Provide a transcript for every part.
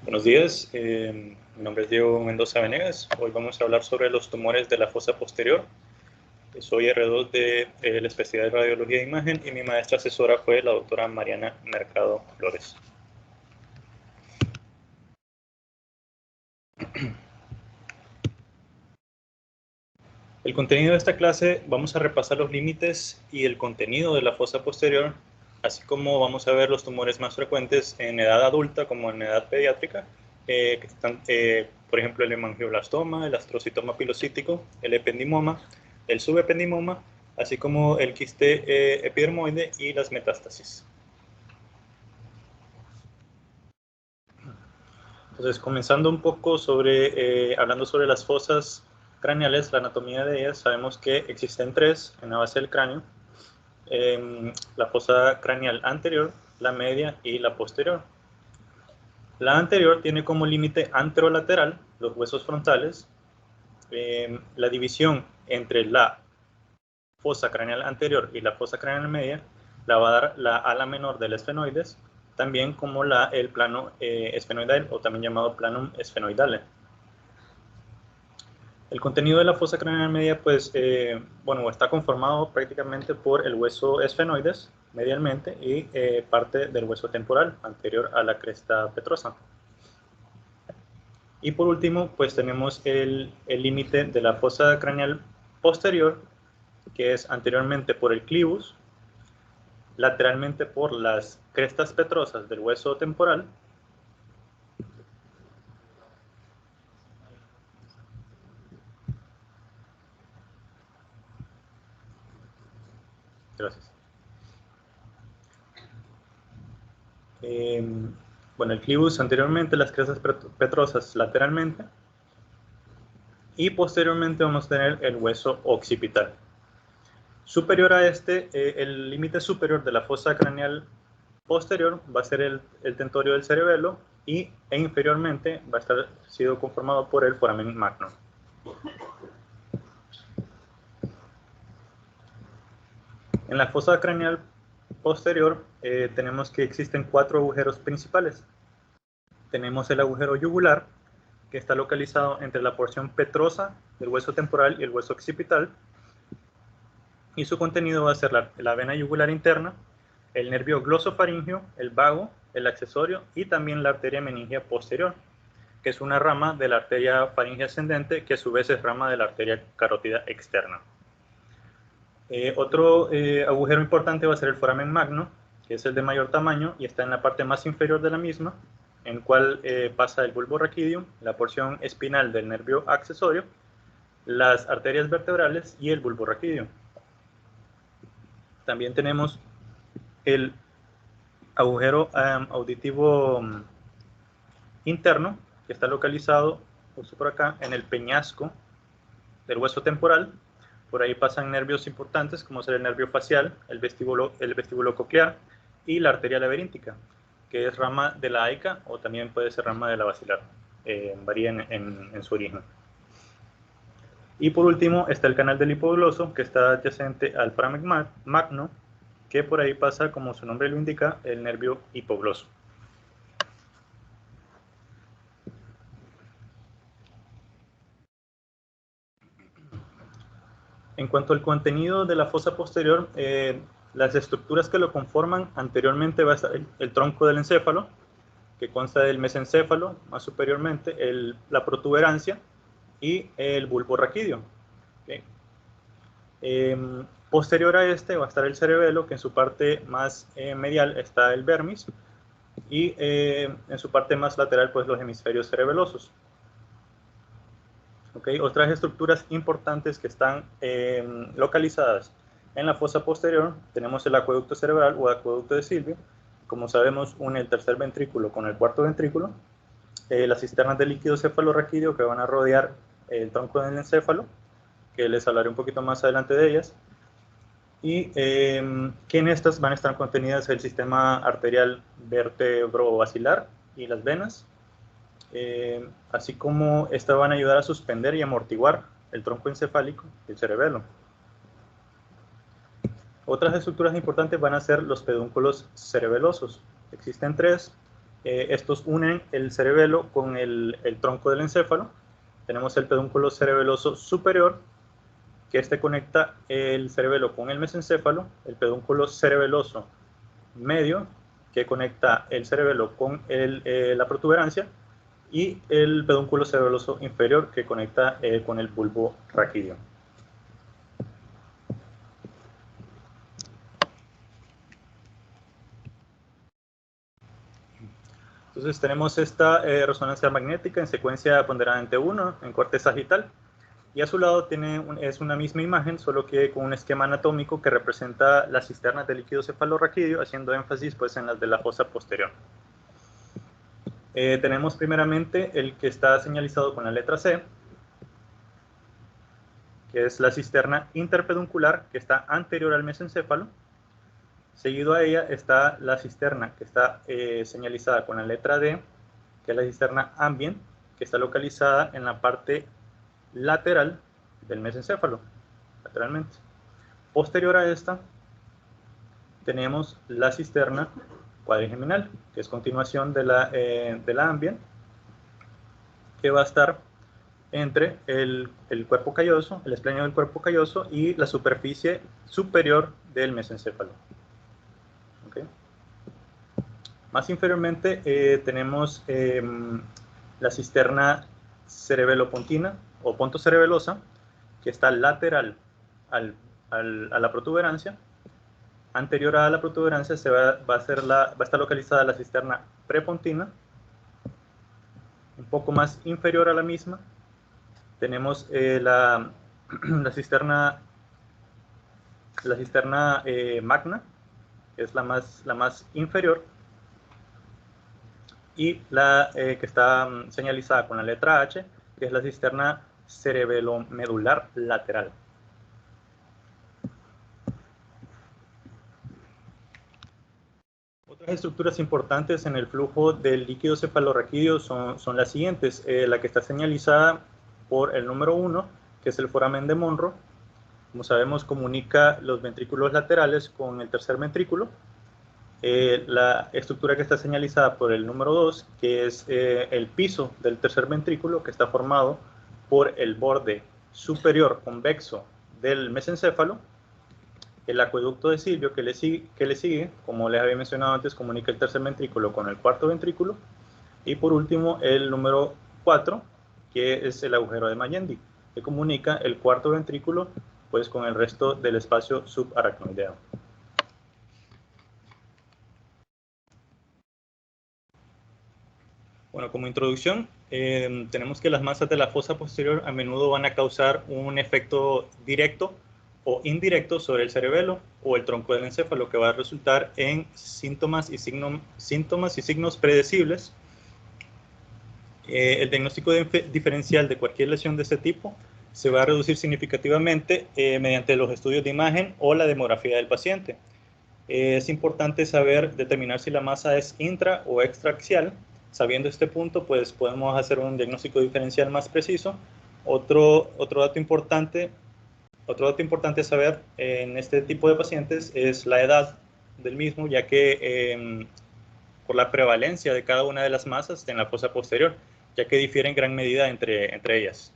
Buenos días, mi nombre es Diego Mendoza Venegas. Hoy vamos a hablar sobre los tumores de la fosa posterior. Soy R2 de la especialidad de radiología de imagen y mi maestra asesora fue la doctora Mariana Mercado Flores. El contenido de esta clase, vamos a repasar los límites y el contenido de la fosa posterior, así como vamos a ver los tumores más frecuentes en edad adulta como en edad pediátrica, que están, por ejemplo, el hemangioblastoma, el astrocitoma pilocítico, el ependimoma, el subependimoma, así como el quiste epidermoide y las metástasis. Entonces, comenzando un poco hablando sobre las fosas craneales, la anatomía de ellas, sabemos que existen tres en la base del cráneo: la fosa craneal anterior, la media y la posterior. La anterior tiene como límite anterolateral los huesos frontales. La división entre la fosa craneal anterior y la fosa craneal media la va a dar la ala menor del esfenoides, también como el plano esfenoidal, o también llamado planum esfenoidale. El contenido de la fosa craneal media, pues, está conformado prácticamente por el hueso esfenoides medialmente y parte del hueso temporal anterior a la cresta petrosa. Y por último, pues tenemos el límite de la fosa craneal posterior, que es anteriormente por el clivus, lateralmente por las crestas petrosas del hueso temporal, gracias. El clivus anteriormente, las crestas petrosas lateralmente, y posteriormente vamos a tener el hueso occipital. Superior a este, el límite superior de la fosa craneal posterior va a ser el tentorio del cerebelo, e inferiormente va a estar sido conformado por el foramen magno. En la fosa craneal posterior tenemos que existen 4 agujeros principales. Tenemos el agujero yugular, que está localizado entre la porción petrosa del hueso temporal y el hueso occipital, y su contenido va a ser la vena yugular interna, el nervio glosofaringeo, el vago, el accesorio y también la arteria meningia posterior, que es una rama de la arteria faringea ascendente, que a su vez es rama de la arteria carótida externa. Otro agujero importante va a ser el foramen magno, que es el de mayor tamaño y está en la parte más inferior de la misma, en el cual pasa el bulbo raquídeo, la porción espinal del nervio accesorio, las arterias vertebrales y el bulbo raquídeo. También tenemos el agujero auditivo interno, que está localizado justo por acá en el peñasco del hueso temporal. Por ahí pasan nervios importantes como ser el nervio facial, el vestíbulo coclear y la arteria laberíntica, que es rama de la aica o también puede ser rama de la basilar, varía en su origen. Y por último está el canal del hipogloso, que está adyacente al foramen magno, que por ahí pasa, como su nombre lo indica, el nervio hipogloso. En cuanto al contenido de la fosa posterior, las estructuras que lo conforman, anteriormente va a estar el tronco del encéfalo, que consta del mesencéfalo, más superiormente la protuberancia y el bulbo raquídeo. ¿Okay? Posterior a este va a estar el cerebelo, que en su parte más medial está el vermis, y en su parte más lateral, pues, los hemisferios cerebelosos. ¿Okay? Otras estructuras importantes que están localizadas en la fosa posterior, tenemos el acueducto cerebral o acueducto de Silvio. Como sabemos, une el tercer ventrículo con el cuarto ventrículo. Las cisternas de líquido cefalorraquídeo que van a rodear el tronco del encéfalo, que les hablaré un poquito más adelante de ellas. Y que en estas van a estar contenidas el sistema arterial vertebrovasilar y las venas. Así como estas van a ayudar a suspender y amortiguar el tronco encefálico y el cerebelo. Otras estructuras importantes van a ser los pedúnculos cerebelosos. Existen 3, estos unen el cerebelo con el tronco del encéfalo. Tenemos el pedúnculo cerebeloso superior, que este conecta el cerebelo con el mesencéfalo, el pedúnculo cerebeloso medio, que conecta el cerebelo con la protuberancia, y el pedúnculo cerebeloso inferior, que conecta con el bulbo raquídeo. Entonces tenemos esta resonancia magnética en secuencia ponderante 1 en corte sagital, y a su lado es una misma imagen, solo que con un esquema anatómico que representa las cisternas de líquido cefalorraquídeo, haciendo énfasis pues, en las de la fosa posterior. Tenemos primeramente el que está señalizado con la letra C, que es la cisterna interpeduncular, que está anterior al mesencéfalo. Seguido a ella está la cisterna que está señalizada con la letra D, que es la cisterna ambient, que está localizada en la parte lateral del mesencéfalo, lateralmente. Posterior a esta, tenemos la cisterna cuadrigeminal, que es continuación de la ambient, que va a estar entre el cuerpo calloso, el esplenio del cuerpo calloso y la superficie superior del mesencéfalo. ¿Okay? Más inferiormente tenemos la cisterna cerebelopontina o pontocerebelosa, que está lateral a la protuberancia. Anterior a la protuberancia va a estar localizada la cisterna prepontina. Un poco más inferior a la misma tenemos la cisterna magna, que es la más inferior, y la que está señalizada con la letra H, que es la cisterna cerebelomedular lateral. Otras estructuras importantes en el flujo del líquido cefalorraquídeo son las siguientes. La que está señalizada por el número 1, que es el foramen de Monro. Como sabemos, comunica los ventrículos laterales con el tercer ventrículo. La estructura que está señalizada por el número 2, que es el piso del tercer ventrículo, que está formado por el borde superior convexo del mesencéfalo. El acueducto de Silvio que le sigue, como les había mencionado antes, comunica el tercer ventrículo con el cuarto ventrículo. Y por último, el número 4, que es el agujero de Magendie, que comunica el cuarto ventrículo pues, con el resto del espacio subaracnoideo. Bueno, como introducción, tenemos que las masas de la fosa posterior a menudo van a causar un efecto directo o indirecto sobre el cerebelo o el tronco del encéfalo, que va a resultar en síntomas y signos predecibles. El diagnóstico diferencial de cualquier lesión de este tipo se va a reducir significativamente mediante los estudios de imagen o la demografía del paciente. Es importante determinar si la masa es intra o extraaxial. Sabiendo este punto, pues podemos hacer un diagnóstico diferencial más preciso. Otro dato importante a saber en este tipo de pacientes es la edad del mismo, ya que por la prevalencia de cada una de las masas en la fosa posterior, ya que difiere en gran medida entre ellas.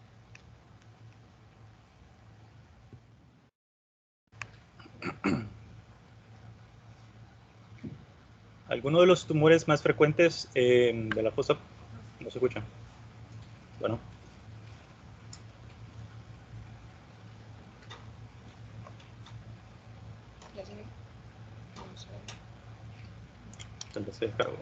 Algunos de los tumores más frecuentes de la fosa... ¿No se escucha? Bueno. Tal vez se descargó.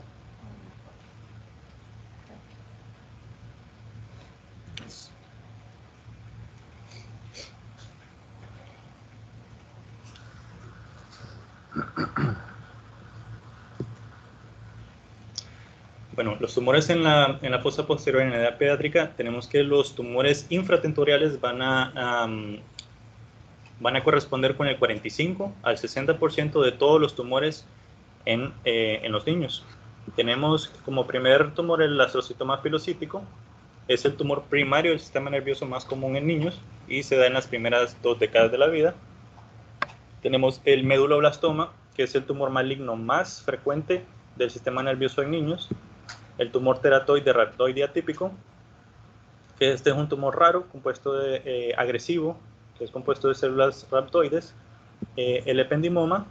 Bueno, los tumores en la fosa posterior en la edad pediátrica, tenemos que los tumores infratentoriales van a corresponder con el 45 al 60% de todos los tumores en los niños. Tenemos como primer tumor el astrocitoma pilocítico. Es el tumor primario del sistema nervioso más común en niños y se da en las primeras 2 décadas de la vida. Tenemos el meduloblastoma, que es el tumor maligno más frecuente del sistema nervioso en niños. el tumor teratoide rhabdoide atípico, que este es un tumor raro, compuesto de agresivo, que es compuesto de células rhabdoides, el ependimoma,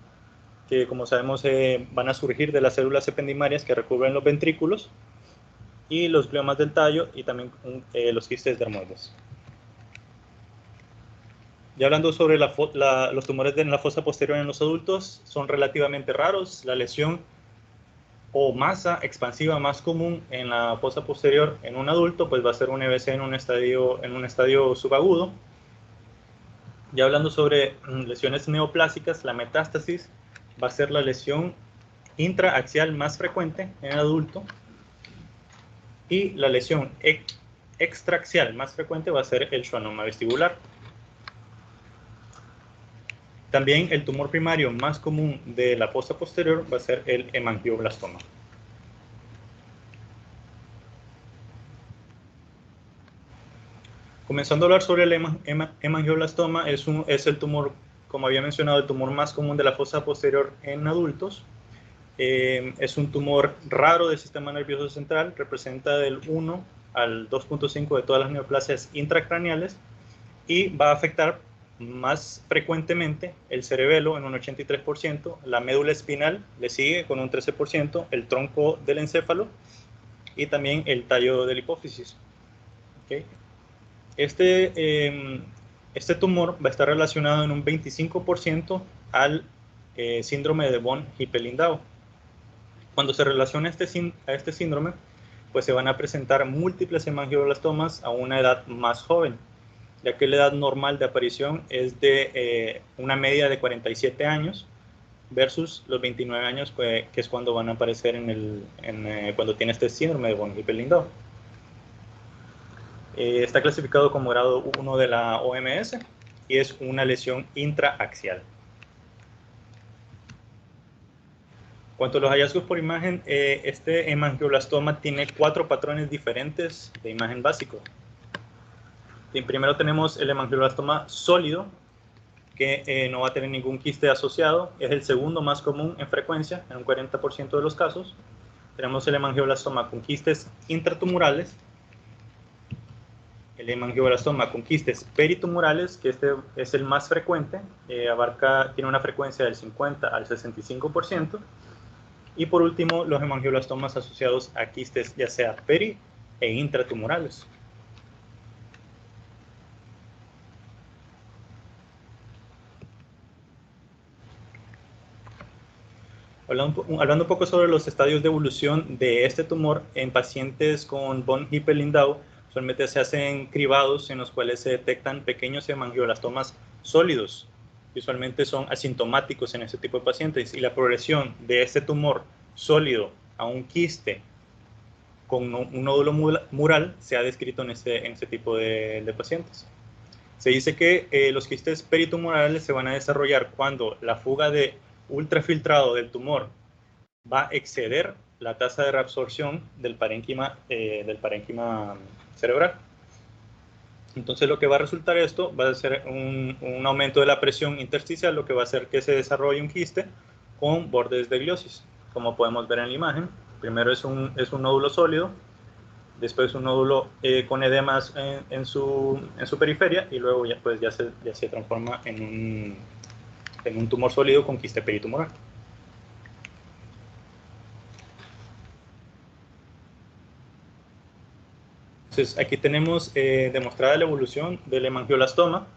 que como sabemos van a surgir de las células ependimarias que recubren los ventrículos, y los gliomas del tallo, y también los quistes dermoides. Ya hablando sobre los tumores en la fosa posterior en los adultos, son relativamente raros. La lesión o masa expansiva más común en la fosa posterior en un adulto, pues va a ser un EBC en un estadio subagudo. Ya hablando sobre lesiones neoplásicas, la metástasis va a ser la lesión intraaxial más frecuente en el adulto, y la lesión extraaxial más frecuente va a ser el schwannoma vestibular. También el tumor primario más común de la fosa posterior va a ser el hemangioblastoma. Comenzando a hablar sobre el hemangioblastoma, es el tumor, como había mencionado, el tumor más común de la fosa posterior en adultos. Es un tumor raro del sistema nervioso central, representa del 1 al 2.5 de todas las neoplasias intracraneales, y va a afectar más frecuentemente el cerebelo en un 83%, la médula espinal le sigue con un 13%, el tronco del encéfalo y también el tallo de la hipófisis. ¿Okay? Este tumor va a estar relacionado en un 25% al síndrome de von Hippel-Lindau. Cuando se relaciona a este síndrome, pues se van a presentar múltiples hemangioblastomas a una edad más joven, ya que la edad normal de aparición es de una media de 47 años versus los 29 años, que es cuando van a aparecer cuando tiene este síndrome de von Hippel-Lindau. Está clasificado como grado 1 de la OMS y es una lesión intraaxial. Cuanto a los hallazgos por imagen, este hemangioblastoma tiene 4 patrones diferentes de imagen básico. Primero tenemos el hemangioblastoma sólido, que no va a tener ningún quiste asociado. Es el segundo más común en frecuencia, en un 40% de los casos. Tenemos el hemangioblastoma con quistes intratumorales, el hemangioblastoma con quistes peritumorales, que este es el más frecuente, tiene una frecuencia del 50 al 65%. Y por último, los hemangioblastomas asociados a quistes ya sea peri e intratumorales. Hablando un poco sobre los estadios de evolución de este tumor en pacientes con von Hippel-Lindau, usualmente se hacen cribados en los cuales se detectan pequeños hemangioblastomas sólidos. Usualmente son asintomáticos en este tipo de pacientes, y la progresión de este tumor sólido a un quiste con un nódulo mural se ha descrito en este tipo de pacientes. Se dice que los quistes peritumorales se van a desarrollar cuando la fuga de ultrafiltrado del tumor va a exceder la tasa de reabsorción del parénquima cerebral. Entonces lo que va a resultar esto va a ser un aumento de la presión intersticial, lo que va a hacer que se desarrolle un quiste con bordes de gliosis, como podemos ver en la imagen. Primero es un nódulo sólido, después un nódulo con edemas en su periferia, y luego ya se transforma en un tumor sólido con quiste peritumoral. Entonces aquí tenemos demostrada la evolución del hemangioblastoma.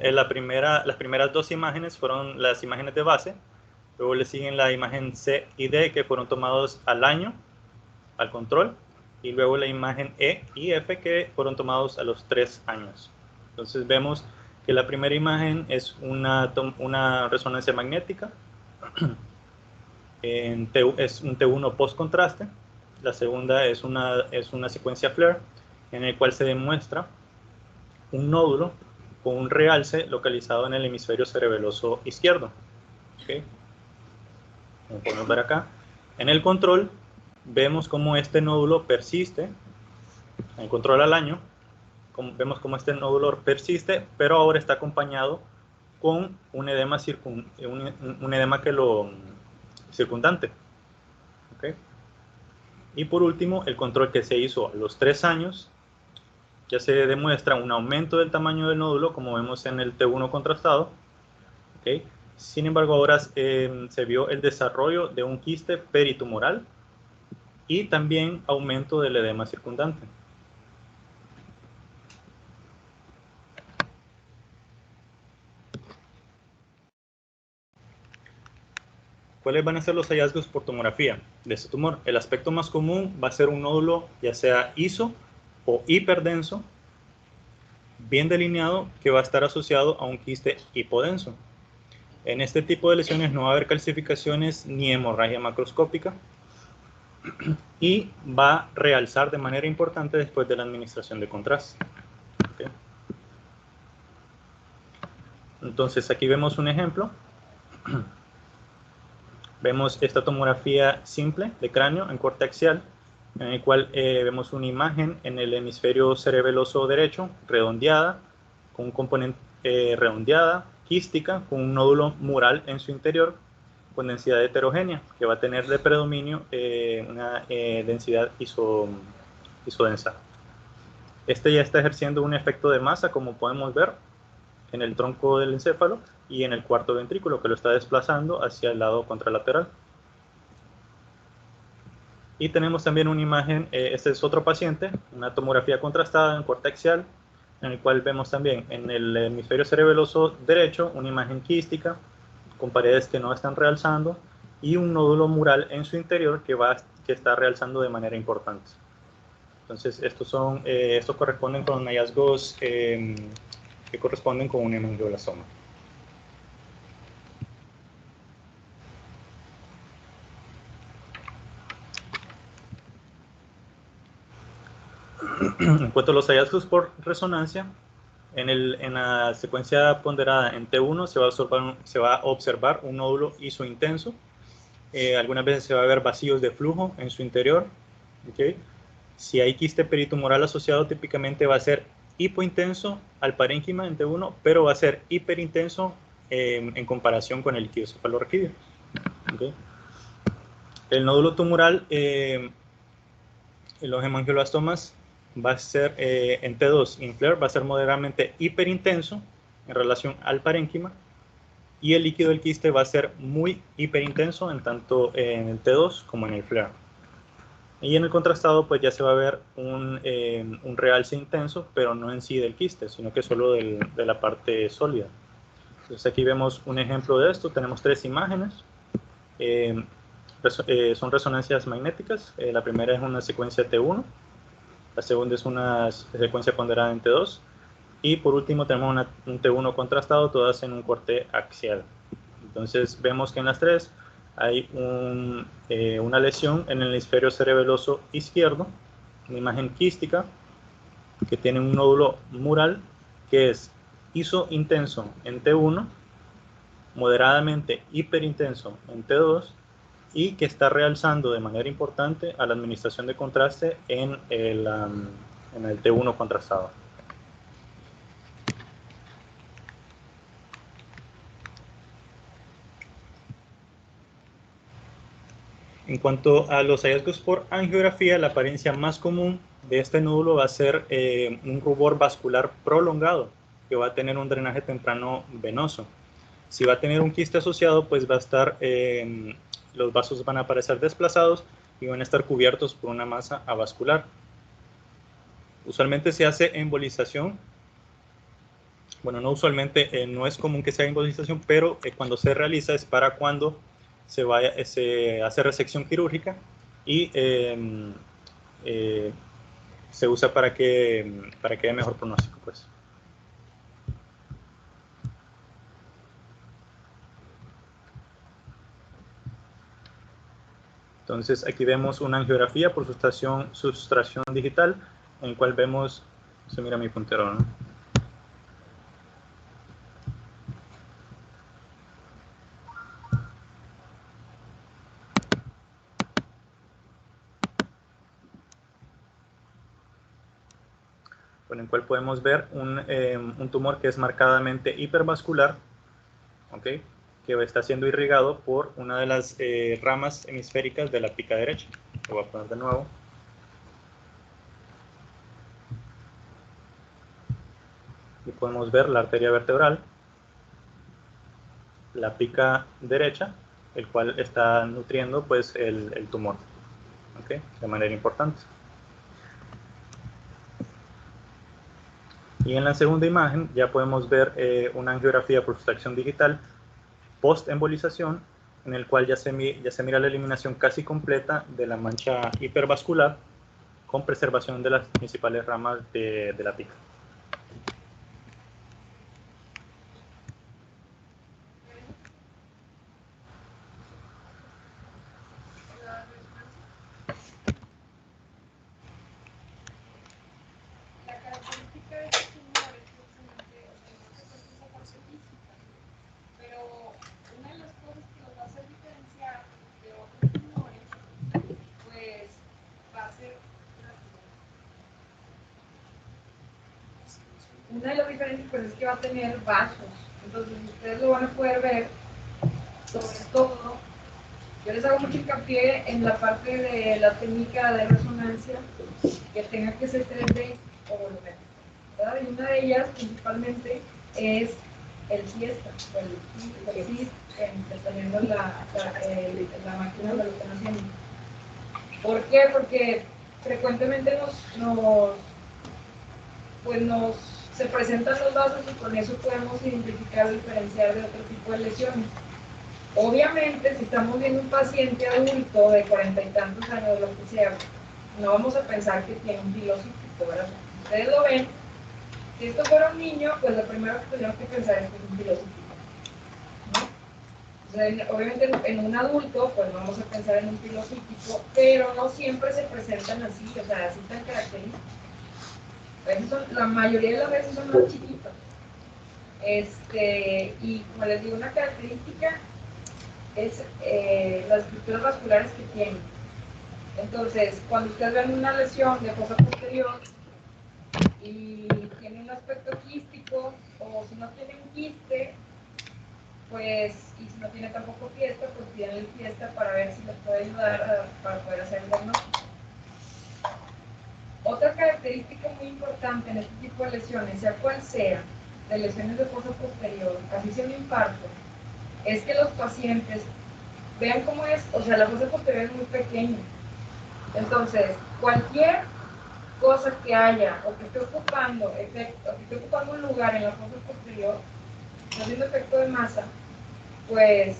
Las primeras 2 imágenes fueron las imágenes de base, luego le siguen la imagen C y D, que fueron tomados al año, al control, y luego la imagen E y F, que fueron tomados a los 3 años. Entonces vemos que la primera imagen es una resonancia magnética, es un T1 post-contraste. La segunda es una secuencia FLAIR, en el cual se demuestra un nódulo con un realce localizado en el hemisferio cerebeloso izquierdo. ¿Okay? Como podemos ver acá. En el control vemos cómo este nódulo persiste. En el control al año vemos cómo este nódulo persiste, pero ahora está acompañado con un edema, un edema que lo circundante. ¿Okay? Y por último, el control que se hizo a los 3 años, ya se demuestra un aumento del tamaño del nódulo, como vemos en el T1 contrastado. ¿Okay? Sin embargo, ahora se vio el desarrollo de un quiste peritumoral y también aumento del edema circundante. ¿Cuáles van a ser los hallazgos por tomografía de este tumor? El aspecto más común va a ser un nódulo ya sea iso o hiperdenso, bien delineado, que va a estar asociado a un quiste hipodenso. En este tipo de lesiones no va a haber calcificaciones ni hemorragia macroscópica y va a realzar de manera importante después de la administración de contraste. ¿Okay? Entonces aquí vemos un ejemplo. Vemos esta tomografía simple de cráneo en corte axial, en el cual vemos una imagen en el hemisferio cerebeloso derecho, redondeada, con un componente redondeada, quística, con un nódulo mural en su interior, con densidad heterogénea, que va a tener de predominio una densidad isodensa. Este ya está ejerciendo un efecto de masa, como podemos ver, en el tronco del encéfalo y en el cuarto ventrículo, que lo está desplazando hacia el lado contralateral. Y tenemos también una imagen, este es otro paciente, una tomografía contrastada en corte axial, en el cual vemos también en el hemisferio cerebeloso derecho una imagen quística con paredes que no están realzando y un nódulo mural en su interior que está realzando de manera importante. Entonces estos corresponden con hallazgos que corresponden con un hemangioblastoma. En cuanto a los hallazgos por resonancia, en la secuencia ponderada en T1 se va a observar un nódulo isointenso. Algunas veces se va a ver vacíos de flujo en su interior. ¿Okay? Si hay quiste peritumoral asociado, típicamente va a ser hipointenso al parénquima en T1, pero va a ser hiperintenso en comparación con el líquido cefalorraquídeo. ¿Okay? El nódulo tumoral en los hemangioblastomas va a ser en T2 en FLAIR, va a ser moderadamente hiperintenso en relación al parénquima, y el líquido del quiste va a ser muy hiperintenso en tanto en el T2 como en el FLAIR. Y en el contrastado pues ya se va a ver un realce intenso, pero no en sí del quiste, sino que solo de la parte sólida. Entonces aquí vemos un ejemplo de esto, tenemos 3 imágenes. Son resonancias magnéticas. La primera es una secuencia T1, la segunda es una secuencia ponderada en T2, y por último tenemos un T1 contrastado, todas en un corte axial. Entonces vemos que en las 3 hay una lesión en el hemisferio cerebeloso izquierdo, una imagen quística que tiene un nódulo mural que es isointenso en T1, moderadamente hiperintenso en T2, y que está realzando de manera importante a la administración de contraste en el T1 contrastado. En cuanto a los hallazgos por angiografía, la apariencia más común de este nódulo va a ser un rubor vascular prolongado, que va a tener un drenaje temprano venoso. Si va a tener un quiste asociado, pues va a estar, los vasos van a aparecer desplazados y van a estar cubiertos por una masa avascular. Usualmente se hace embolización. Bueno, no usualmente, no es común que se haga embolización, pero cuando se realiza es para cuando se hace resección quirúrgica y se usa para que haya mejor pronóstico, pues. Entonces aquí vemos una angiografía por sustracción digital, en el cual vemos, se mira mi puntero, ¿no? Con el cual podemos ver un tumor que es marcadamente hipervascular, ¿okay? Que está siendo irrigado por una de las ramas hemisféricas de la pica derecha. Lo voy a poner de nuevo. Y podemos ver la arteria vertebral, la pica derecha, el cual está nutriendo pues el tumor, ¿okay? De manera importante. Y en la segunda imagen ya podemos ver una angiografía por sustracción digital post-embolización, en el cual ya se mira la eliminación casi completa de la mancha hipervascular con preservación de las principales ramas de la pica. Una de las diferencias pues, es que va a tener vasos. Entonces ustedes lo van a poder ver, sobre todo, yo les hago mucho hincapié en la parte de la técnica de resonancia, que tenga que ser 3D o volumétrica. Y una de ellas principalmente es el siesta, o el CIS, teniendo la máquina de la que están haciendo. ¿Por qué? Porque frecuentemente se presentan los vasos y con eso podemos identificar o diferenciar de otro tipo de lesiones. Obviamente, si estamos viendo un paciente adulto de 40 y tantos años, lo que sea, no vamos a pensar que tiene un pilocítico, ¿verdad? Ustedes lo ven. Si esto fuera un niño, pues lo primero que tenemos que pensar es que es un pilocítico, ¿no? Entonces, obviamente en un adulto, pues vamos a pensar en un pilocítico, pero no siempre se presentan así, o sea, así tan característicos. La mayoría de las veces son más chiquitos. Y como les digo, una característica es las estructuras vasculares que tienen. Entonces, cuando ustedes ven una lesión de fosa posterior y tiene un aspecto quístico, o si no tiene un quiste, pues, y si no tiene tampoco fiesta, pues piden el fiesta para ver si les puede ayudar para poder hacer el diagnóstico. Otra característica muy importante en este tipo de lesiones, sea cual sea, de lesiones de fosa posterior, así sea un infarto, es que los pacientes vean cómo es, o sea, la fosa posterior es muy pequeña. Entonces, cualquier cosa que haya o que esté ocupando un lugar en la fosa posterior, haciendo efecto de masa, pues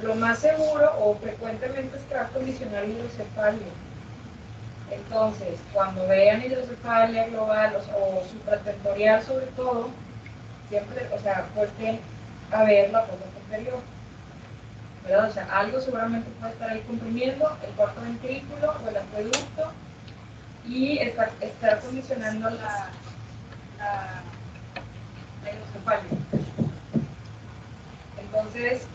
lo más seguro o frecuentemente es que va a condicionar hidrocefalia. Entonces, cuando vean hidrocefalia global o supratentorial sobre todo, siempre, o sea, vuelven a ver la fosa posterior, ¿verdad? O sea, algo seguramente puede estar ahí comprimiendo el cuarto ventrículo o el acueducto y estar condicionando la hidrocefalia. Entonces,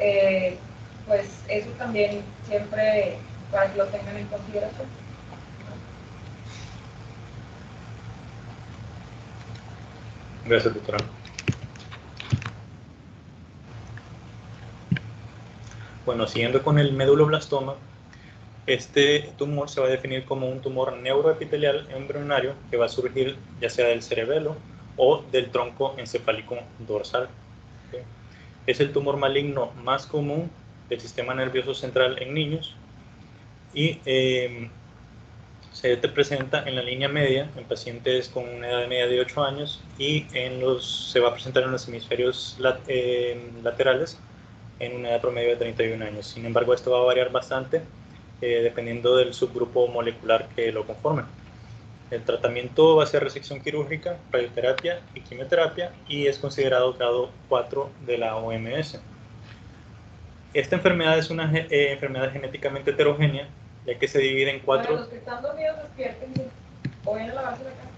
pues eso también siempre para que lo tengan en consideración. Gracias, doctora. Bueno, siguiendo con el meduloblastoma, este tumor se va a definir como un tumor neuroepitelial embrionario que va a surgir ya sea del cerebelo o del tronco encefálico dorsal. ¿Okay? Es el tumor maligno más común del sistema nervioso central en niños y se te presenta en la línea media en pacientes con una edad media de 8 años y se va a presentar en los hemisferios laterales en una edad promedio de 31 años. Sin embargo, esto va a variar bastante dependiendo del subgrupo molecular que lo conforme. El tratamiento va a ser resección quirúrgica, radioterapia y quimioterapia y es considerado grado 4 de la OMS. Esta enfermedad es una enfermedad genéticamente heterogénea, ya que se divide en 4... Para los que están dormidos, despiértense o vayan a lavarse la cara.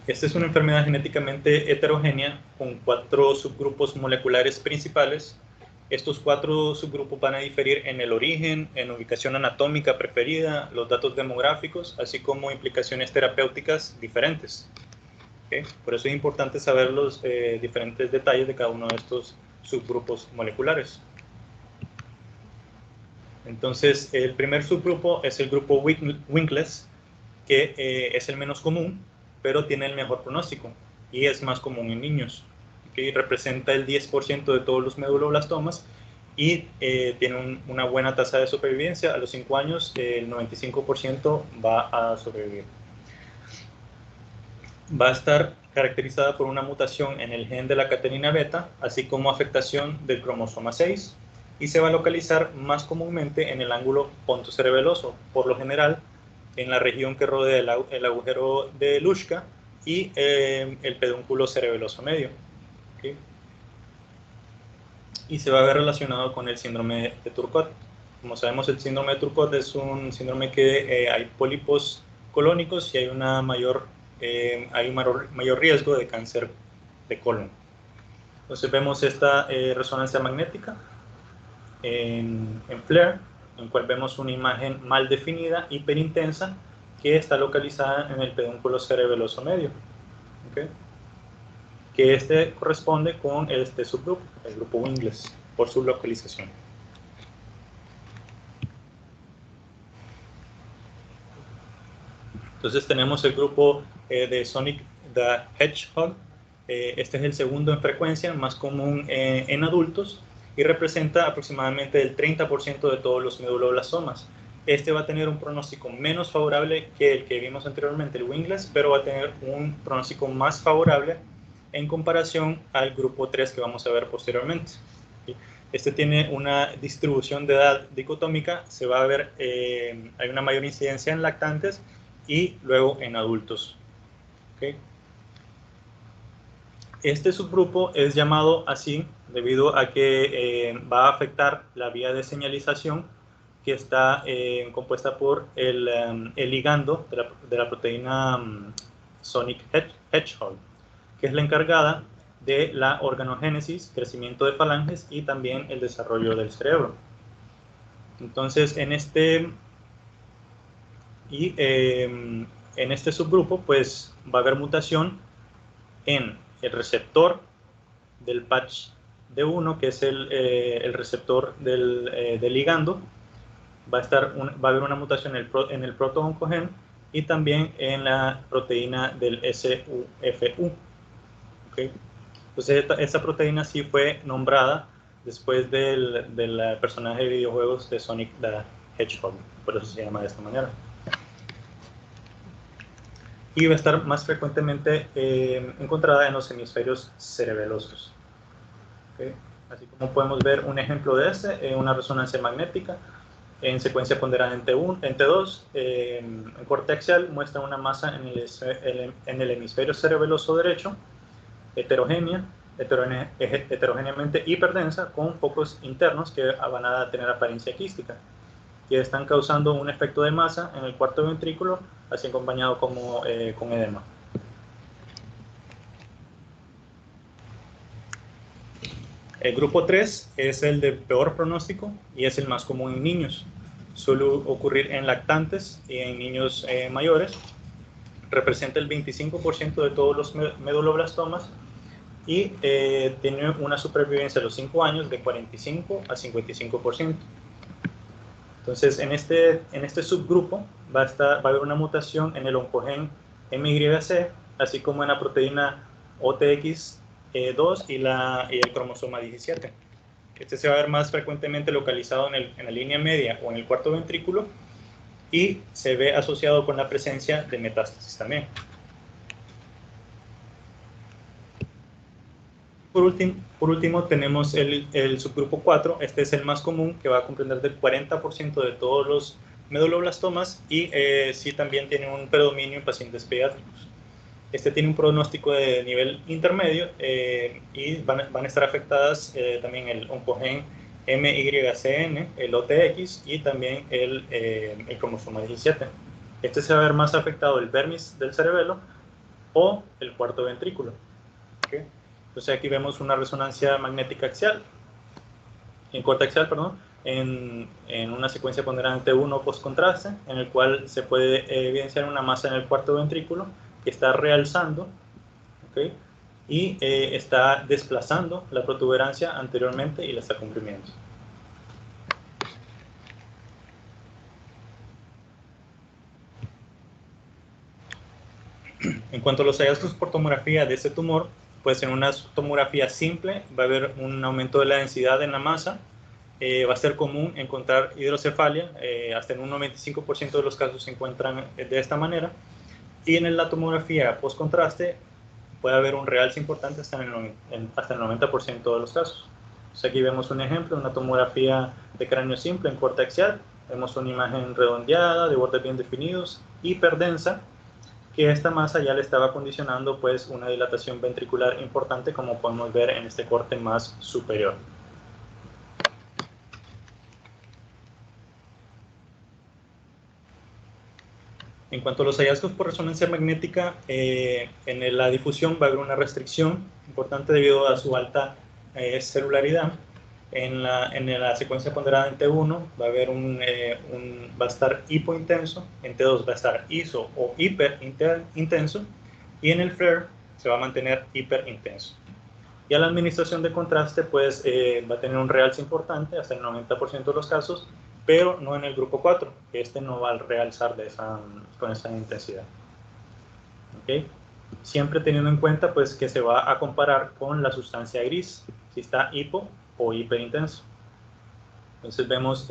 Esta es una enfermedad genéticamente heterogénea con 4 subgrupos moleculares principales. Estos 4 subgrupos van a diferir en el origen, en ubicación anatómica preferida, los datos demográficos, así como implicaciones terapéuticas diferentes. ¿Okay? Por eso es importante saber los diferentes detalles de cada uno de estos subgrupos moleculares. Entonces, el primer subgrupo es el grupo Winkless, que es el menos común, pero tiene el mejor pronóstico y es más común en niños. ¿Okay? Representa el 10% de todos los meduloblastomas y tiene una buena tasa de supervivencia. A los 5 años, el 95% va a sobrevivir. Va a estar caracterizada por una mutación en el gen de la catenina beta, así como afectación del cromosoma 6, y se va a localizar más comúnmente en el ángulo pontocerebeloso, por lo general en la región que rodea el agujero de Luschka y el pedúnculo cerebeloso medio. ¿Okay? Y se va a ver relacionado con el síndrome de Turcot. Como sabemos, el síndrome de Turcot es un síndrome que hay pólipos colónicos y hay un mayor riesgo de cáncer de colon. Entonces vemos esta resonancia magnética en FLAIR, en cual vemos una imagen mal definida, hiperintensa, que está localizada en el pedúnculo cerebeloso medio. ¿Okay? Que este corresponde con este subgrupo, el grupo Winkless, por su localización. Entonces tenemos el grupo de Sonic the Hedgehog. Este es el segundo en frecuencia, más común en adultos, y representa aproximadamente el 30% de todos los meduloblastomas. Este va a tener un pronóstico menos favorable que el que vimos anteriormente, el Winkless, pero va a tener un pronóstico más favorable en comparación al grupo 3 que vamos a ver posteriormente. Este tiene una distribución de edad dicotómica, se va a ver, hay una mayor incidencia en lactantes y luego en adultos. ¿Okay? Este subgrupo es llamado así debido a que va a afectar la vía de señalización que está compuesta por el ligando de la proteína Sonic Hedgehog, que es la encargada de la organogénesis, crecimiento de falanges y también el desarrollo del cerebro. Entonces, en este subgrupo, pues va a haber mutación en el receptor del patch D1, que es el receptor del ligando. Va a haber una mutación en el proto-oncogen y también en la proteína del SUFU. ¿Okay? Entonces esta proteína sí fue nombrada después del personaje de videojuegos de Sonic the Hedgehog, por eso se llama de esta manera. Y va a estar más frecuentemente encontrada en los hemisferios cerebelosos. ¿Okay? Así como podemos ver un ejemplo de una resonancia magnética en secuencia ponderada en T2, en corte axial muestra una masa en el hemisferio cerebeloso derecho, heterogéneamente hiperdensa, con focos internos que van a tener apariencia quística, que están causando un efecto de masa en el cuarto ventrículo, así acompañado con edema. El grupo 3 es el de peor pronóstico y es el más común en niños. Suele ocurrir en lactantes y en niños mayores. Representa el 25% de todos los meduloblastomas y tiene una supervivencia a los 5 años de 45 a 55%. Entonces, en este subgrupo va a haber una mutación en el oncogen MYC, así como en la proteína OTX2 y el cromosoma 17. Este se va a ver más frecuentemente localizado en la línea media o en el cuarto ventrículo y se ve asociado con la presencia de metástasis también. Por último tenemos el subgrupo 4, este es el más común, que va a comprender del 40% de todos los meduloblastomas y sí también tiene un predominio en pacientes pediátricos. Este tiene un pronóstico de nivel intermedio y van a estar afectadas también el oncogen MYCN, el OTX y también el cromosoma 17. Este se va a ver más afectado el vermis del cerebelo o el cuarto ventrículo. ¿Okay? Entonces aquí vemos una resonancia magnética axial, en corte axial, perdón, en una secuencia ponderante 1 post-contraste, en el cual se puede evidenciar una masa en el cuarto ventrículo que está realzando, ¿okay? y está desplazando la protuberancia anteriormente y la está comprimiendo. En cuanto a los hallazgos por tomografía de este tumor, pues en una tomografía simple va a haber un aumento de la densidad en la masa. Va a ser común encontrar hidrocefalia, hasta en un 95% de los casos se encuentran de esta manera. Y en la tomografía post-contraste puede haber un realce importante hasta el 90% de los casos. Entonces aquí vemos un ejemplo, una tomografía de cráneo simple en corte axial. Vemos una imagen redondeada, de bordes bien definidos, hiperdensa, que esta masa ya le estaba condicionando pues una dilatación ventricular importante, como podemos ver en este corte más superior. En cuanto a los hallazgos por resonancia magnética, en la difusión va a haber una restricción importante debido a su alta celularidad. En la secuencia ponderada en T1 va a haber va a estar hipointenso, en T2 va a estar iso o hiperintenso, y en el flare se va a mantener hiperintenso. Y a la administración de contraste pues va a tener un realce importante hasta el 90% de los casos, pero no en el grupo 4, que este no va a realzar con esa intensidad. ¿Okay? Siempre teniendo en cuenta pues que se va a comparar con la sustancia gris, si está hipo o hiperintenso. Entonces vemos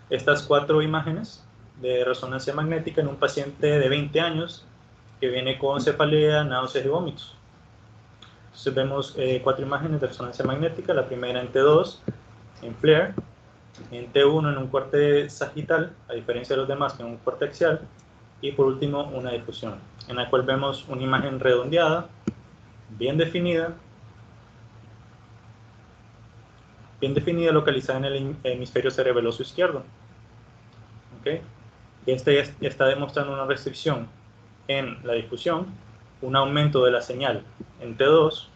estas 4 imágenes de resonancia magnética en un paciente de 20 años que viene con cefalea, náuseas y vómitos. Entonces vemos 4 imágenes de resonancia magnética, la primera en T2, en flare, en T1 en un corte sagital, a diferencia de los demás que en un corte axial, y por último una difusión, en la cual vemos una imagen redondeada, bien definida localizada en el hemisferio cerebeloso izquierdo. ¿Okay? Este está demostrando una restricción en la difusión, un aumento de la señal en T2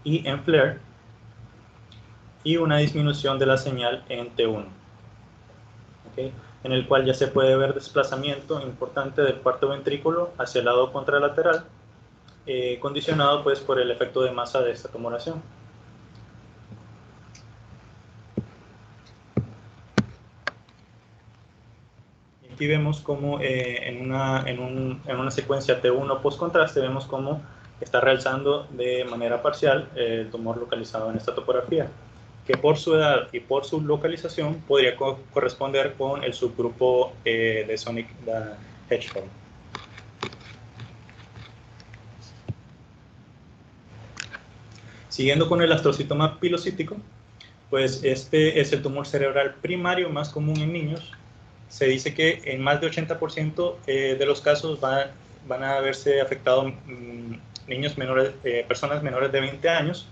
y en flare, y una disminución de la señal en T1. ¿Okay? En el cual ya se puede ver desplazamiento importante del cuarto ventrículo hacia el lado contralateral, condicionado pues por el efecto de masa de esta tumoración. Aquí vemos como en una secuencia T1 post-contraste vemos cómo está realzando de manera parcial el tumor localizado en esta topografía, que por su edad y por su localización podría corresponder con el subgrupo de Sonic the Hedgehog. Siguiendo con el astrocitoma pilocítico, pues este es el tumor cerebral primario más común en niños. Se dice que en más de 80% de los casos van a haberse afectado niños menores, personas menores de 20 años,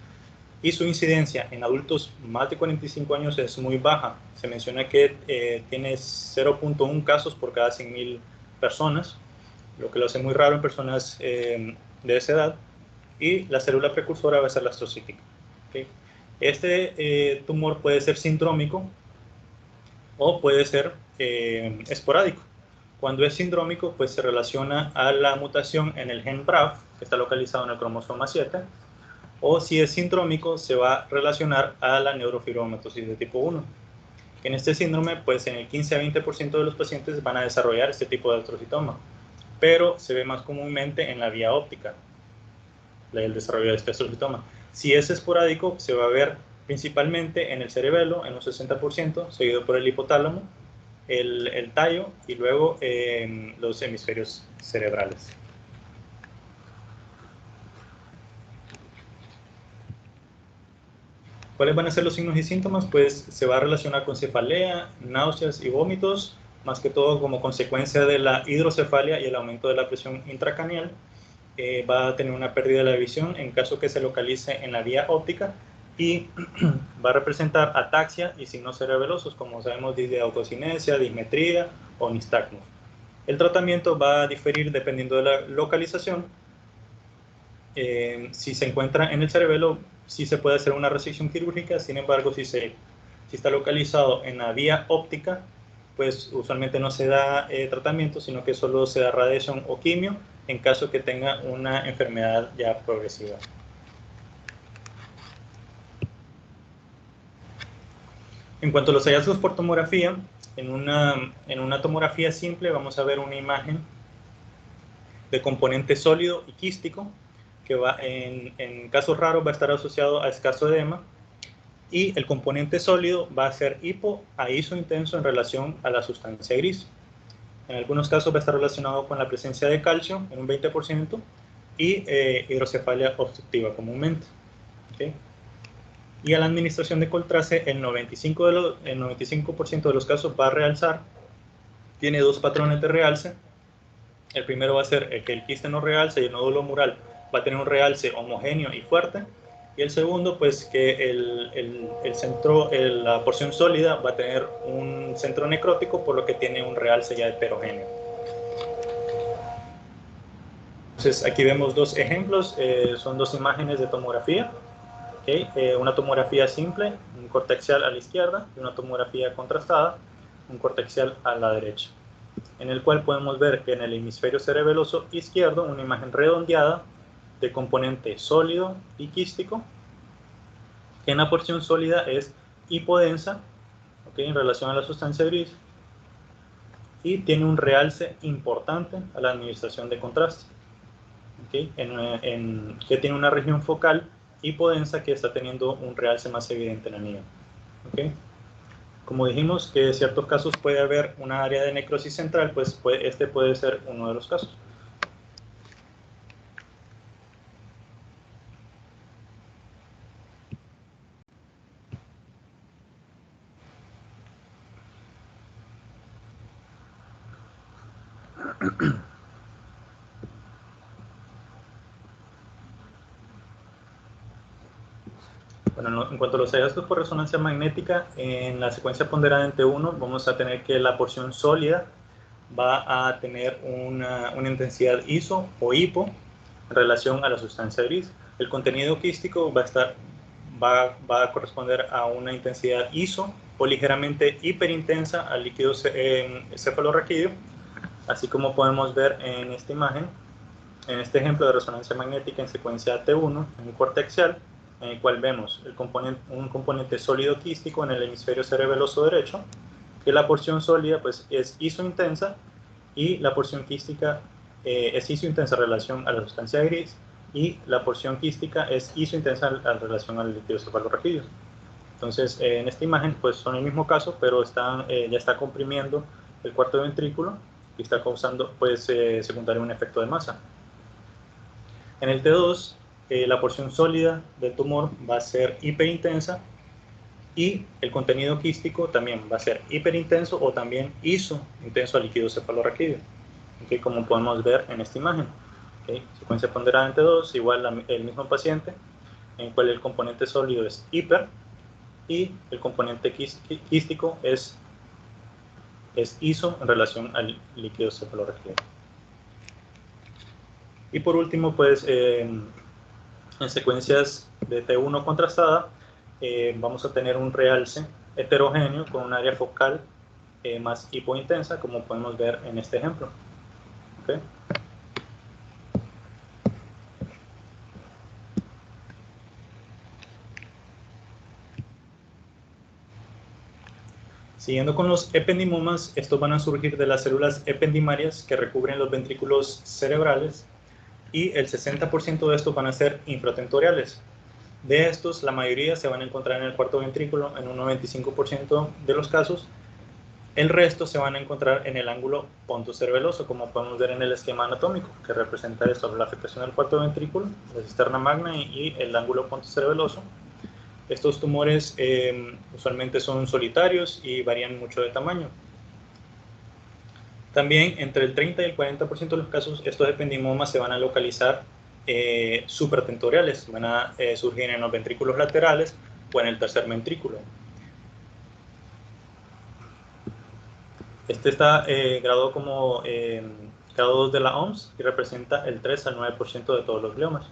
y su incidencia en adultos más de 45 años es muy baja. Se menciona que tiene 0.1 casos por cada 100.000 personas, lo que lo hace muy raro en personas de esa edad, y la célula precursora va a ser la astrocítica. ¿Okay? Este tumor puede ser sindrómico o puede ser esporádico. Cuando es sindrómico, pues se relaciona a la mutación en el gen BRAF, que está localizado en el cromosoma 7, o si es sindrómico, se va a relacionar a la neurofibromatosis de tipo 1. En este síndrome, pues en el 15 a 20% de los pacientes van a desarrollar este tipo de astrocitoma, pero se ve más comúnmente en la vía óptica, el desarrollo de este astrocitoma. Si es esporádico, se va a ver principalmente en el cerebelo, en un 60%, seguido por el hipotálamo, el tallo y luego en los hemisferios cerebrales. ¿Cuáles van a ser los signos y síntomas? Pues se va a relacionar con cefalea, náuseas y vómitos, más que todo como consecuencia de la hidrocefalia y el aumento de la presión intracraneal. Va a tener una pérdida de la visión en caso que se localice en la vía óptica, y va a representar ataxia y signos cerebelosos, como sabemos, disautocinesias, dismetría o nistagmus. El tratamiento va a diferir dependiendo de la localización. Si se encuentra en el cerebelo, sí se puede hacer una resección quirúrgica. Sin embargo, si está localizado en la vía óptica, pues usualmente no se da tratamiento, sino que solo se da radiación o quimio, en caso que tenga una enfermedad ya progresiva. En cuanto a los hallazgos por tomografía, en una tomografía simple vamos a ver una imagen de componente sólido y quístico, que en casos raros va a estar asociado a escaso edema, y el componente sólido va a ser hipo a iso intenso en relación a la sustancia gris. En algunos casos va a estar relacionado con la presencia de calcio en un 20% y hidrocefalia obstructiva comúnmente. ¿Okay? Y a la administración de coltrace, el 95% de los casos va a realzar. Tiene dos patrones de realce. El primero va a ser que el quiste no realce y el nódulo mural va a tener un realce homogéneo y fuerte. Y el segundo, pues que el centro, la porción sólida va a tener un centro necrótico, por lo que tiene un realce ya heterogéneo. Entonces aquí vemos dos ejemplos, son dos imágenes de tomografía. ¿Okay? Una tomografía simple, un cortexial a la izquierda, y una tomografía contrastada, un cortexial a la derecha, en el cual podemos ver que en el hemisferio cerebeloso izquierdo una imagen redondeada de componente sólido y quístico, que en la porción sólida es hipodensa, ¿okay? En relación a la sustancia gris, y tiene un realce importante a la administración de contraste, ¿okay? Que tiene una región focal hipodensa que está teniendo un realce más evidente en el nivel. ¿Okay? Como dijimos que en ciertos casos puede haber una área de necrosis central, pues este puede ser uno de los casos. Bueno, en cuanto a los hallazgos por resonancia magnética, en la secuencia ponderada en T1 vamos a tener que la porción sólida va a tener una intensidad iso o hipo en relación a la sustancia gris. El contenido quístico va a corresponder a una intensidad iso o ligeramente hiperintensa al líquido cefalorraquídeo, así como podemos ver en esta imagen, en este ejemplo de resonancia magnética en secuencia T1, en un cortexial, en el cual vemos un componente sólido quístico en el hemisferio cerebeloso derecho, que la porción sólida pues, es isointensa y la porción quística es isointensa en relación a la sustancia gris, y la porción quística es isointensa en relación al líquido cefalorraquídeo. Entonces, en esta imagen pues son el mismo caso, pero ya está comprimiendo el cuarto ventrículo y está causando pues secundario un efecto de masa. En el T2, la porción sólida del tumor va a ser hiperintensa y el contenido quístico también va a ser hiperintenso o también isointenso al líquido cefalorraquídeo, ¿okay? Como podemos ver en esta imagen. ¿Okay? Secuencia ponderada en T2, igual el mismo paciente, en el cual el componente sólido es hiper y el componente quístico es iso en relación al líquido cefalorraquídeo. Y por último, pues en secuencias de T1 contrastada, vamos a tener un realce heterogéneo con un área focal más hipointensa, como podemos ver en este ejemplo. ¿Okay? Siguiendo con los ependimomas, estos van a surgir de las células ependimarias que recubren los ventrículos cerebrales, y el 60% de estos van a ser infratentoriales. De estos, la mayoría se van a encontrar en el cuarto ventrículo en un 95% de los casos. El resto se van a encontrar en el ángulo pontocerebeloso, como podemos ver en el esquema anatómico, que representa esto, la afectación del cuarto ventrículo, la cisterna magna y el ángulo pontocerebeloso. Estos tumores usualmente son solitarios y varían mucho de tamaño. También entre el 30 y el 40% de los casos, estos ependimomas se van a localizar supratentoriales, van a surgir en los ventrículos laterales o en el tercer ventrículo. Este está graduado como grado 2 de la OMS y representa el 3 al 9% de todos los gliomas.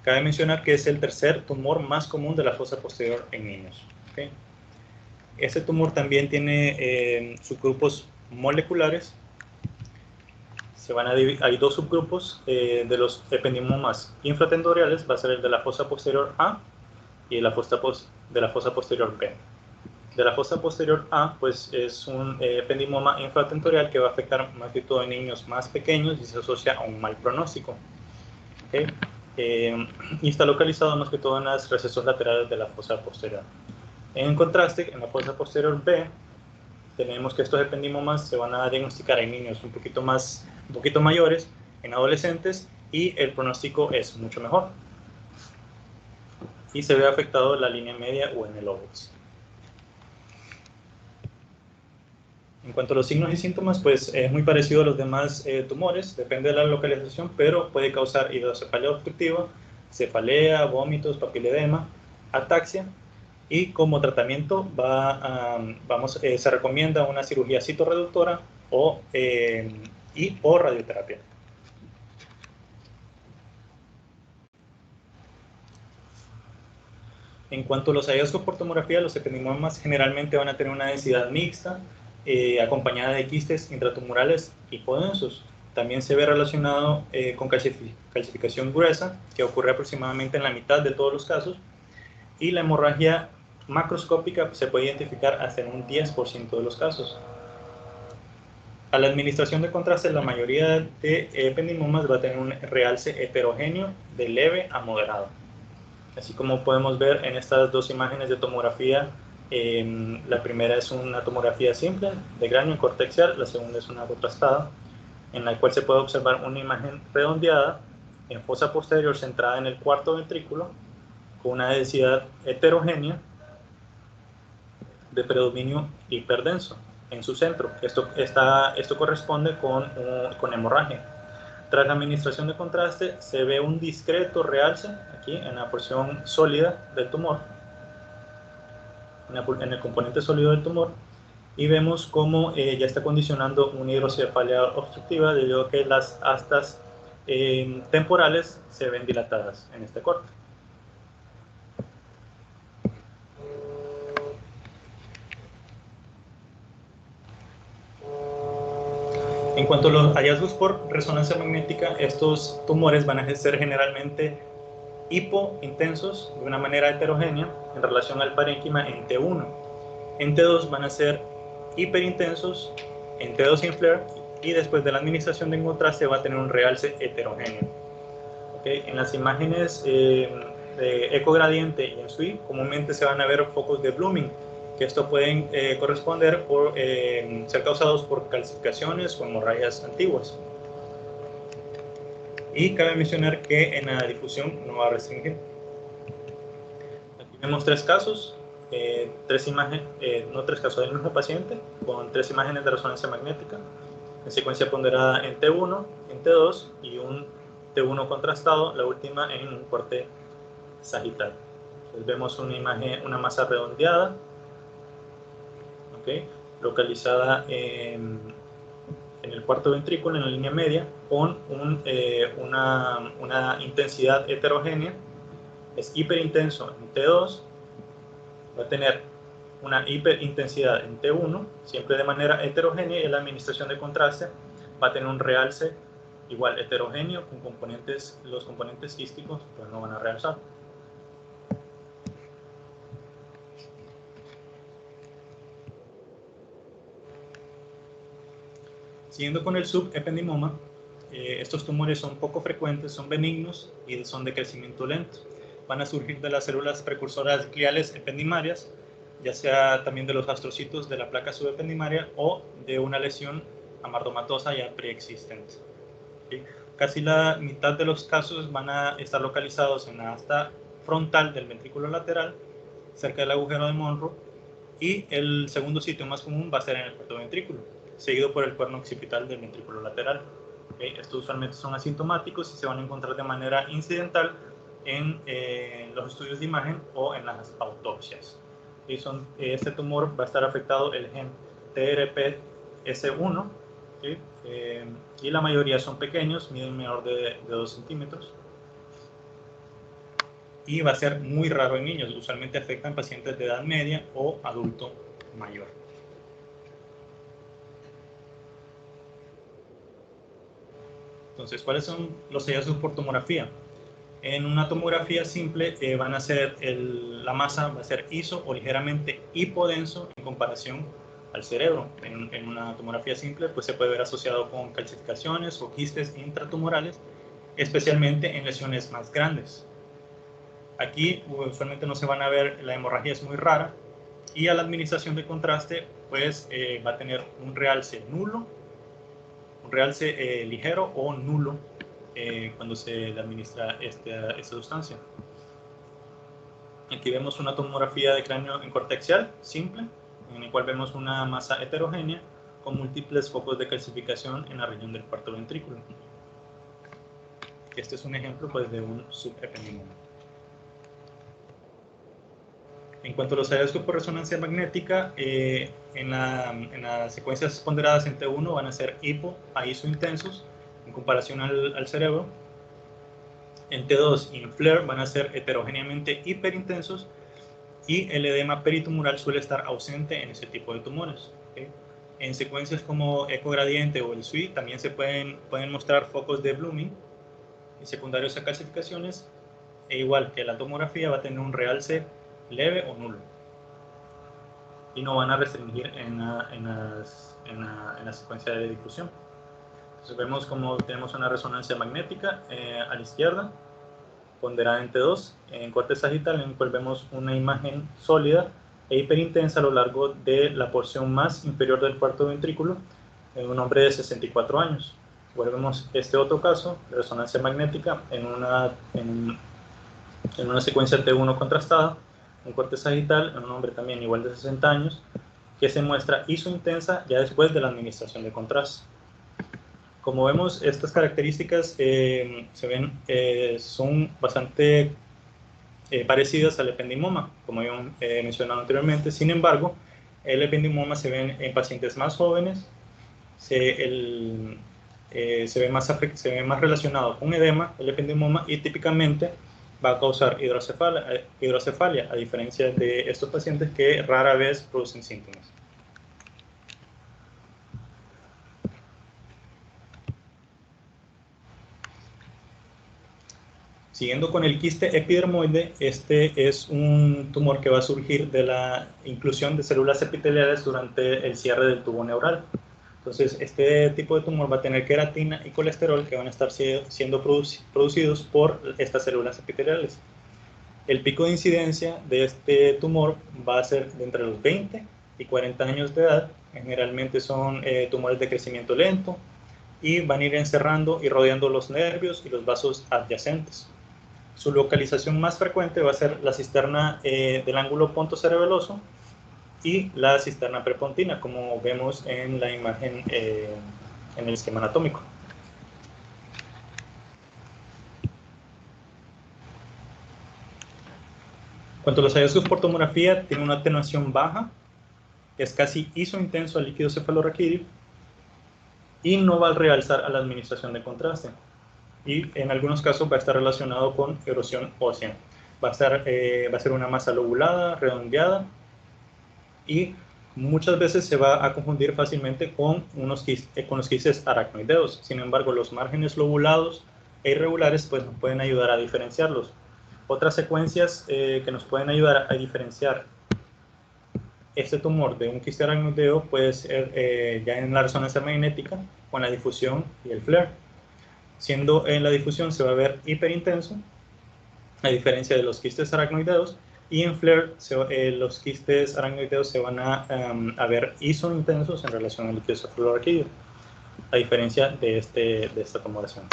Cabe mencionar que es el tercer tumor más común de la fosa posterior en niños. ¿Okay? Este tumor también tiene subgrupos moleculares hay dos subgrupos de los ependimomas infratendoriales, va a ser el de la fosa posterior A y de la fosa posterior B. De la fosa posterior A, pues es un ependimoma infratendorial que va a afectar más que todo en niños más pequeños y se asocia a un mal pronóstico. ¿Okay? Y está localizado más que todo en los recesos laterales de la fosa posterior. En contraste, en la fosa posterior B, tenemos que estos ependimomas se van a diagnosticar en niños un poquito mayores, en adolescentes, y el pronóstico es mucho mejor. Y se ve afectado la línea media o en el óvulo. En cuanto a los signos y síntomas, pues es muy parecido a los demás tumores, depende de la localización, pero puede causar hidrocefalia obstructiva, cefalea, vómitos, papiledema, ataxia, y como tratamiento se recomienda una cirugía citorreductora o radioterapia. En cuanto a los hallazgos por tomografía, los ependimomas generalmente van a tener una densidad mixta, acompañada de quistes intratumorales hipodensos. También se ve relacionado con calcificación gruesa, que ocurre aproximadamente en la mitad de todos los casos, y la hemorragia macroscópica se puede identificar hasta en un 10% de los casos. A la administración de contraste, la mayoría de ependimomas va a tener un realce heterogéneo de leve a moderado. Así como podemos ver en estas dos imágenes de tomografía, la primera es una tomografía simple de cráneo cortexial, la segunda es una contrastada, en la cual se puede observar una imagen redondeada en fosa posterior centrada en el cuarto ventrículo, con una densidad heterogénea de predominio hiperdenso en su centro. Esto corresponde con hemorragia. Tras la administración de contraste se ve un discreto realce aquí en la porción sólida del tumor, en el componente sólido del tumor, y vemos cómo ya está condicionando una hidrocefalia obstructiva debido a que las astas temporales se ven dilatadas en este corte. En cuanto a los hallazgos por resonancia magnética, estos tumores van a ser generalmente hipointensos de una manera heterogénea en relación al parénquima en T1. En T2 van a ser hiperintensos en T2 sin flare, y después de la administración de contraste va a tener un realce heterogéneo. ¿Okay? En las imágenes de ecogradiente y en SWI comúnmente se van a ver focos de blooming, que esto pueden corresponder por ser causados por calcificaciones o hemorragias antiguas. Y cabe mencionar que en la difusión no va a restringir. Aquí vemos tres casos, no tres casos del mismo paciente, con tres imágenes de resonancia magnética, en secuencia ponderada en T1, en T2 y un T1 contrastado, la última en un corte sagital. Entonces vemos una masa redondeada, ¿okay? Localizada en el cuarto ventrículo, en la línea media, con una intensidad heterogénea. Es hiperintenso en T2, va a tener una hiperintensidad en T1, siempre de manera heterogénea, y la administración de contraste va a tener un realce igual heterogéneo, con los componentes quísticos pues no van a realzar. Siguiendo con el subependimoma, estos tumores son poco frecuentes, son benignos y son de crecimiento lento. Van a surgir de las células precursoras gliales ependimarias, ya sea también de los astrocitos de la placa subependimaria o de una lesión amardomatosa ya preexistente. ¿Sí? Casi la mitad de los casos van a estar localizados en la asta frontal del ventrículo lateral, cerca del agujero de Monro, y el segundo sitio más común va a ser en el cuarto ventrículo, seguido por el cuerno occipital del ventrículo lateral. ¿Okay? Estos usualmente son asintomáticos y se van a encontrar de manera incidental en los estudios de imagen o en las autopsias. Este tumor va a estar afectado el gen TRPS1, ¿sí? Y la mayoría son pequeños, miden menor de 2 centímetros. Y va a ser muy raro en niños, usualmente afectan pacientes de edad media o adulto mayor. Entonces, ¿cuáles son los hallazgos por tomografía? En una tomografía simple van a ser la masa va a ser iso o ligeramente hipodenso en comparación al cerebro. En una tomografía simple pues se puede ver asociado con calcificaciones o quistes intratumorales, especialmente en lesiones más grandes. Aquí usualmente no se van a ver, la hemorragia es muy rara, y a la administración de contraste pues va a tener un realce nulo, un realce ligero o nulo cuando se le administra esta sustancia. Aquí vemos una tomografía de cráneo en cortexial simple, en el cual vemos una masa heterogénea con múltiples focos de calcificación en la región del cuarto ventrículo. Este es un ejemplo pues, de un subependimoma. En cuanto a los hallazgos por resonancia magnética, en las secuencias ponderadas en T1 van a ser hipo a iso intensos en comparación al cerebro. En T2 y en FLAIR van a ser heterogéneamente hiperintensos, y el edema peritumoral suele estar ausente en ese tipo de tumores. ¿Okay? En secuencias como ecogradiente o el SUI también se pueden mostrar focos de blooming y secundarios a calcificaciones, e igual que la tomografía va a tener un realce leve o nulo y no van a restringir en la secuencia de difusión. Entonces vemos como tenemos una resonancia magnética a la izquierda, ponderada en T2, en corte sagital, en el cual vemos una imagen sólida e hiperintensa a lo largo de la porción más inferior del cuarto ventrículo en un hombre de 64 años. Volvemos este otro caso de resonancia magnética en una secuencia T1 contrastada, un corte sagital en un hombre también igual de 60 años, que se muestra isointensa ya después de la administración de contraste. Como vemos, estas características son bastante parecidas al ependimoma, como he mencionado anteriormente. Sin embargo, el ependimoma se ve en pacientes más jóvenes, se ve más relacionado con edema, el ependimoma, y típicamente va a causar hidrocefalia, a diferencia de estos pacientes que rara vez producen síntomas. Siguiendo con el quiste epidermoide, este es un tumor que va a surgir de la inclusión de células epiteliales durante el cierre del tubo neural. Entonces, este tipo de tumor va a tener queratina y colesterol que van a estar siendo producidos por estas células epiteliales. El pico de incidencia de este tumor va a ser de entre los 20 y 40 años de edad. Generalmente son tumores de crecimiento lento y van a ir encerrando y rodeando los nervios y los vasos adyacentes. Su localización más frecuente va a ser la cisterna del ángulo pontocerebeloso y la cisterna prepontina, como vemos en la imagen en el esquema anatómico. En cuanto a los hallazgos por tomografía, tiene una atenuación baja, es casi isointenso al líquido cefalorraquídeo y no va a realzar a la administración de contraste. Y en algunos casos va a estar relacionado con erosión ósea. Va a ser una masa lobulada, redondeada, y muchas veces se va a confundir fácilmente con los quistes aracnoideos. Sin embargo, los márgenes lobulados e irregulares pues, nos pueden ayudar a diferenciarlos. Otras secuencias que nos pueden ayudar a diferenciar este tumor de un quiste aracnoideo puede ser ya en la resonancia magnética con la difusión y el FLAIR. Siendo en la difusión se va a ver hiperintenso, a diferencia de los quistes aracnoideos, y en FLAIR los quistes aracnoideos se van a ver isointensos en relación al líquido cefalorraquídeo, a diferencia de esta tomografión.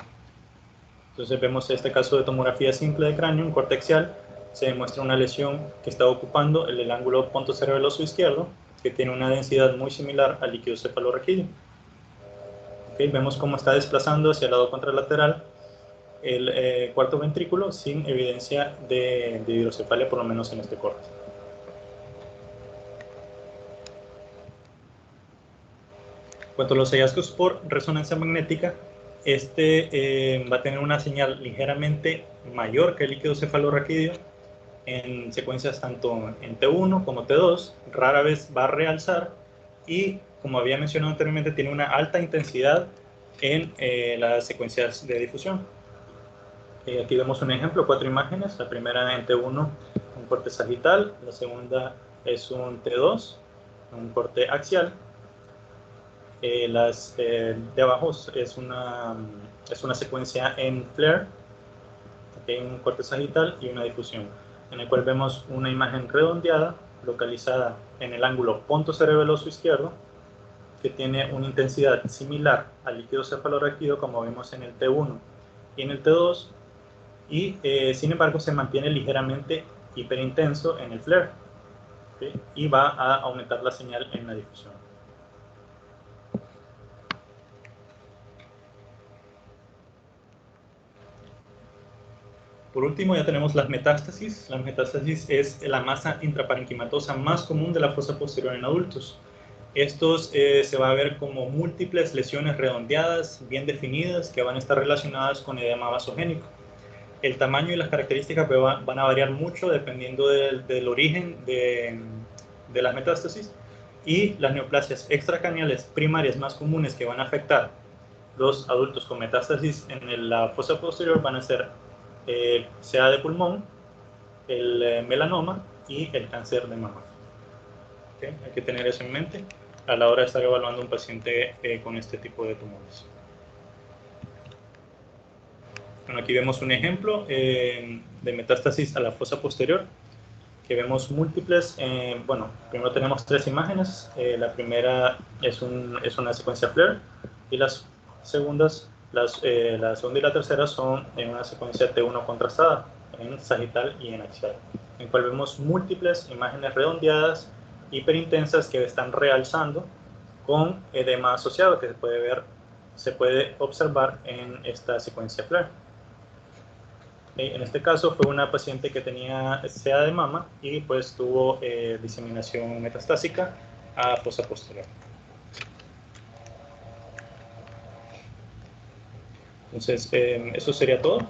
Entonces vemos este caso de tomografía simple de cráneo, un cortexial, se demuestra una lesión que está ocupando el ángulo pontocerebeloso izquierdo, que tiene una densidad muy similar al líquido cefalorraquídeo. Okay, vemos cómo está desplazando hacia el lado contralateral el cuarto ventrículo sin evidencia de hidrocefalia, por lo menos en este corte. En cuanto a los hallazgos por resonancia magnética, va a tener una señal ligeramente mayor que el líquido cefalorraquídeo en secuencias tanto en T1 como T2, rara vez va a realzar, y como había mencionado anteriormente, tiene una alta intensidad en las secuencias de difusión. Aquí vemos un ejemplo, 4 imágenes. La primera en T1, un corte sagital. La segunda es un T2, un corte axial. Las de abajo es una secuencia en flare, un corte sagital y una difusión, en el cual vemos una imagen redondeada localizada en el ángulo punto cerebeloso izquierdo, que tiene una intensidad similar al líquido cefalorraquídeo como vemos en el T1 y en el T2, y sin embargo se mantiene ligeramente hiperintenso en el flare, ¿okay? Y va a aumentar la señal en la difusión. Por último, ya tenemos las metástasis. La metástasis es la masa intraparenquimatosa más común de la fosa posterior en adultos. Estos se va a ver como múltiples lesiones redondeadas, bien definidas, que van a estar relacionadas con edema vasogénico. El tamaño y las características van a variar mucho dependiendo del origen de las metástasis, y las neoplasias extracraneales primarias más comunes que van a afectar los adultos con metástasis en la fosa posterior van a ser sea de pulmón, el melanoma y el cáncer de mama. ¿Okay? Hay que tener eso en mente a la hora de estar evaluando un paciente con este tipo de tumores. Bueno, aquí vemos un ejemplo de metástasis a la fosa posterior, que vemos múltiples. Bueno, primero tenemos 3 imágenes. La primera es una secuencia FLAIR, y las segundas, la segunda y la tercera son en una secuencia T1 contrastada, en sagital y en axial, en cual vemos múltiples imágenes redondeadas, hiperintensas, que están realzando con edema asociado, que se puede observar en esta secuencia FLAIR. En este caso fue una paciente que tenía SEA de mama y pues tuvo diseminación metastásica a fosa posterior. Entonces, eso sería todo. No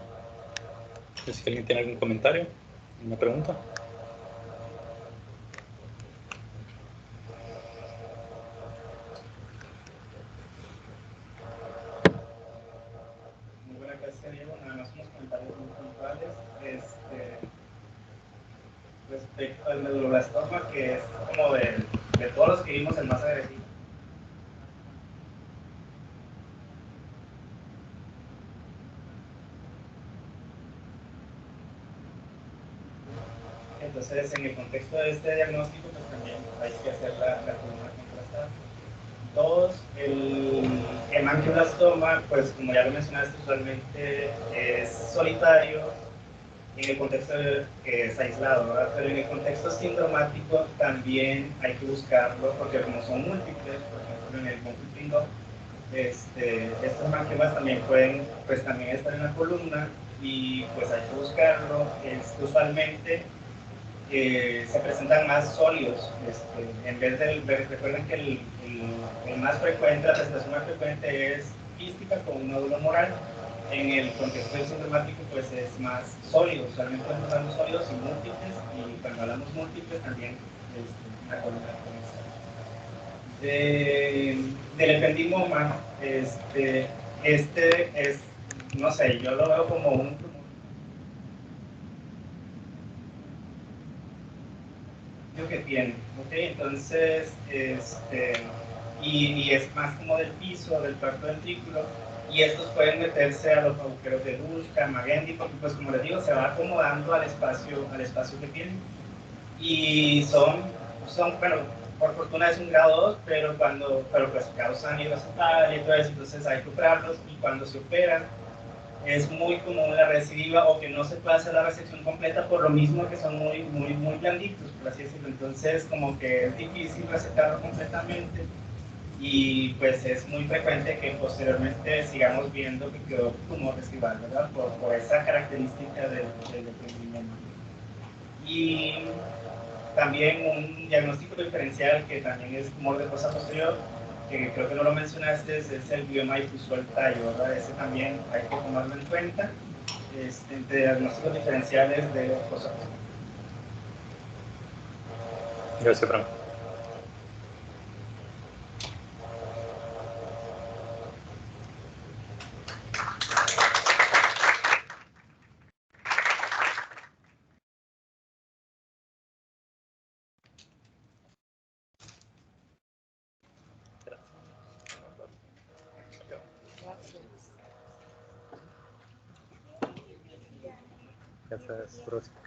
sé si alguien tiene algún comentario, una pregunta. Muy buena clase, Diego. Nada más unos comentarios muy puntuales. Respecto al medulloblastoma, que es como de todos los que vimos el más agresivo. Entonces, en el contexto de este diagnóstico, pues también hay que hacer la columna contrastada. 2, el hemangioblastoma, pues como ya lo mencionaste, usualmente es solitario en el contexto que es aislado, ¿verdad? Pero en el contexto sindromático también hay que buscarlo, porque como son múltiples, por ejemplo en el multipingo, estos hemangiomas también pueden pues también estar en la columna, y pues hay que buscarlo. Usualmente se presentan más sólidos, en vez recuerden que el más frecuente, la presentación más frecuente es quística con un nódulo moral. En el contexto sintomático pues es más sólido, usualmente hablamos sólidos y múltiples, y cuando hablamos múltiples también una columna del ependimoma, es, no sé, yo lo veo como un que tiene, ¿ok? Entonces, y es más como del piso, del cuarto ventrículo, y estos pueden meterse a los agujeros de Buschka, Magendie, porque pues como les digo, se va acomodando al espacio que tienen, y son bueno, por fortuna es un grado 2, pero pues causan hidrocefalia y todo eso, entonces hay que operarlos, y cuando se operan, es muy común la recidiva, o que no se pueda hacer la resección completa por lo mismo que son muy blanditos, por así decirlo. Entonces como que es difícil resectarlo completamente, y pues es muy frecuente que posteriormente sigamos viendo que quedó tumor residual, ¿verdad? Por esa característica del desprendimiento. Y también un diagnóstico diferencial que también es tumor de fosa posterior, que creo que no lo mencionaste, es el bioma difusor del tallo, ¿verdad? Ese también hay que tomarlo en cuenta, entre diagnósticos diferenciales de fosa posterior. Gracias, Fran. casa es brusca.